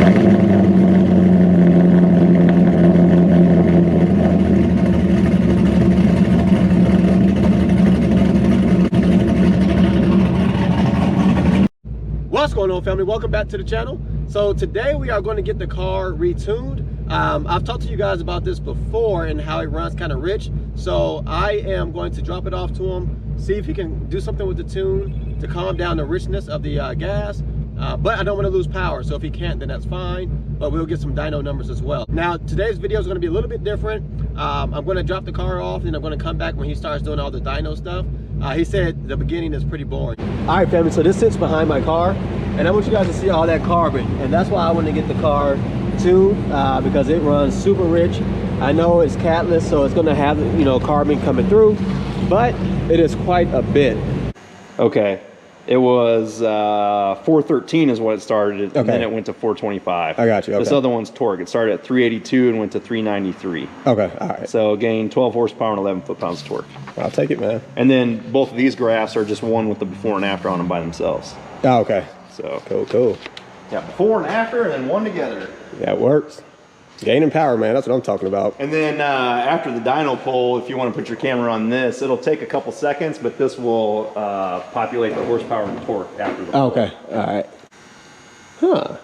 What's going on, family? Welcome back to the channel. So today we are going to get the car retuned. I've talked to you guys about this before and how it runs kind of rich. So I am going to drop it off to him, see if he can do something with the tune to calm down the richness of the gas. But I don't want to lose power, so if he can't, then that's fine. But we'll get some dyno numbers as well. Now, today's video is going to be a little bit different. I'm going to drop the car off, and I'm going to come back when he starts doing all the dyno stuff. He said the beginning is pretty boring. All right, family, so this sits behind my car, and I want you guys to see all that carbon. And that's why I want to get the car tuned, because it runs super rich. I know it's catless, so it's going to have, you know, carbon coming through, but it is quite a bit. Okay. It was 413 is what it started, and then it went to 425. I got you. Okay. This other one's torque. It started at 382 and went to 393. Okay, all right. So gained 12 horsepower and 11 foot-pounds of torque. I'll take it, man. And then both of these graphs are just one with the before and after on them by themselves. Oh, okay. So Cool. yeah, before and after, and then one together. That works. Gaining power, man. That's what I'm talking about. And then after the dyno pull, if you want to put your camera on this, it'll take a couple seconds, but this will populate the horsepower and torque after the pull. Okay, all right. Huh.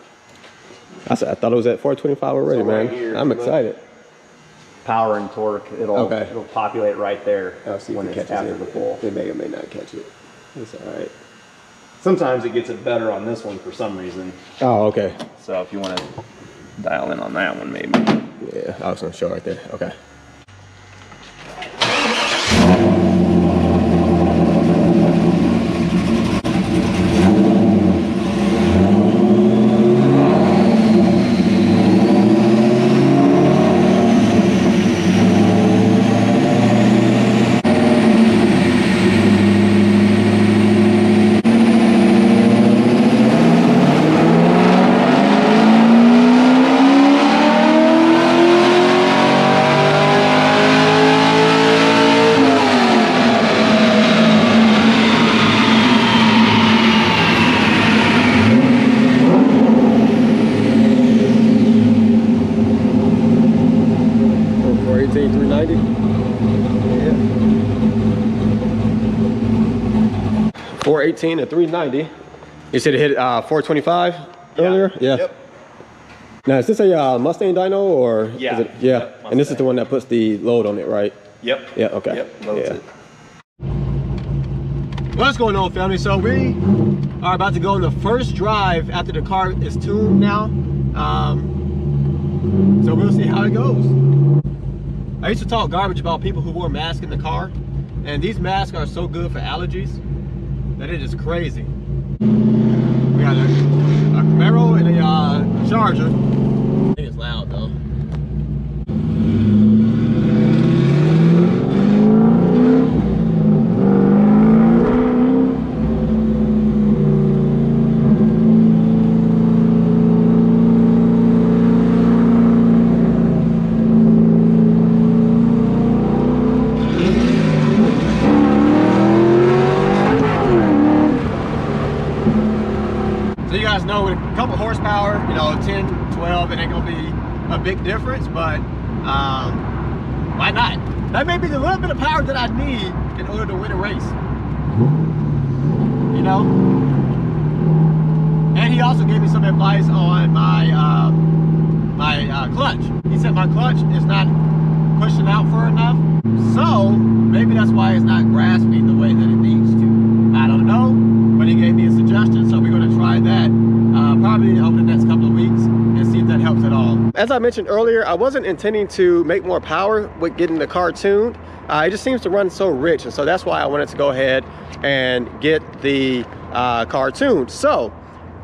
I thought it was at 425 already, So man. right here, I'm excited. Power and torque, it'll populate right there when it it's catches after it. the pull. It may or may not catch it. It's all right. Sometimes it gets it better on this one for some reason. Oh, okay. So if you want to dial in on that one, maybe. Yeah, I was gonna show right there. Okay. Yeah. 418 and 390. You said it hit 425 earlier? Yeah. Yep. Now, is this a Mustang dyno or? Yeah. Is it, yeah. Yep, and this is the one that puts the load on it, right? Yep. Yeah, okay. Yep, loads it. What's going on, family? So we are about to go on the first drive after the car is tuned now. So we'll see how it goes. I used to talk garbage about people who wore masks in the car, and these masks are so good for allergies that it is crazy. We got a Camaro and a Charger. I think it's loud though. So you guys know with a couple horsepower, you know, 10, 12, it ain't gonna be a big difference, but why not? That may be the little bit of power that I need in order to win a race. You know? And he also gave me some advice on my clutch. He said my clutch is not pushing out far enough, so maybe that's why it's not grasping the way that it needs to. I don't know, but he gave me a suggestion, so we're going to try that probably over the next couple of weeks and see if that helps at all. As I mentioned earlier, I wasn't intending to make more power with getting the car tuned. It just seems to run so rich, and so that's why I wanted to go ahead and get the car tuned. So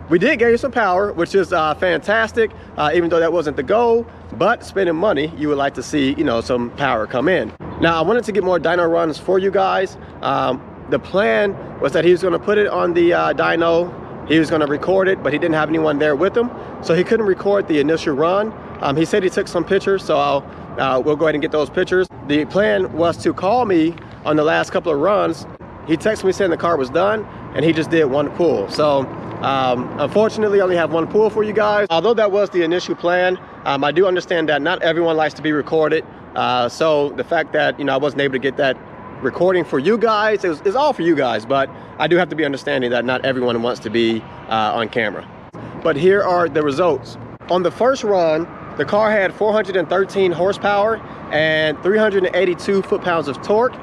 we did gain some power, which is fantastic, even though that wasn't the goal. But spending money, you would like to see, you know, some power come in. Now, I wanted to get more dyno runs for you guys. The plan was that he was going to put it on the dyno. He was going to record it, but he didn't have anyone there with him, so he couldn't record the initial run. He said he took some pictures, so we'll go ahead and get those pictures. The plan was to call me on the last couple of runs. He texted me saying the car was done, and he just did one pull. So Unfortunately, I only have one pull for you guys. Although that was the initial plan, I do understand that not everyone likes to be recorded. So the fact that, I wasn't able to get that recording for you guys is all for you guys, but I do have to be understanding that not everyone wants to be on camera. But here are the results. On the first run, the car had 413 horsepower and 382 foot-pounds of torque.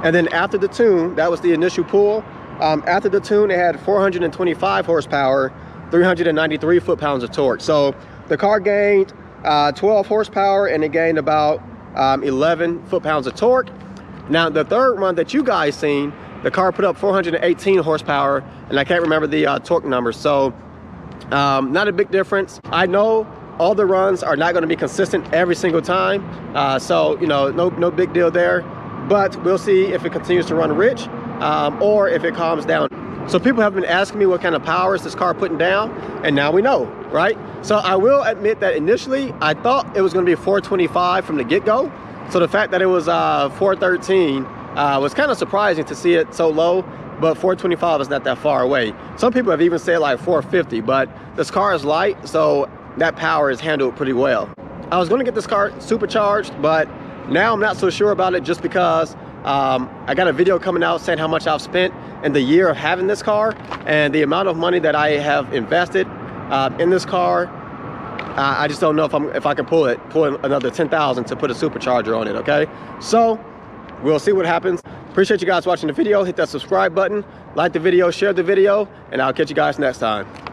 And then after the tune, that was the initial pull. After the tune, it had 425 horsepower, 393 foot-pounds of torque. So the car gained 12 horsepower and it gained about 11 foot-pounds of torque. Now the third run that you guys seen, the car put up 418 horsepower, and I can't remember the torque numbers. So not a big difference. I know all the runs are not going to be consistent every single time, so no big deal there. But we'll see if it continues to run rich or if it calms down. So people have been asking me what kind of power is this car putting down, and now we know, right? So I will admit that initially I thought it was going to be 425 from the get-go. So the fact that it was 413 was kind of surprising to see it so low, but 425 is not that far away. Some people have even said like 450, but this car is light, so that power is handled pretty well. I was going to get this car supercharged, but now I'm not so sure about it just because I got a video coming out saying how much I've spent in the year of having this car and the amount of money that I have invested in this car. I just don't know if I can pull another 10,000 to put a supercharger on it, okay? So we'll see what happens. Appreciate you guys watching the video. Hit that subscribe button, like the video, share the video, and I'll catch you guys next time.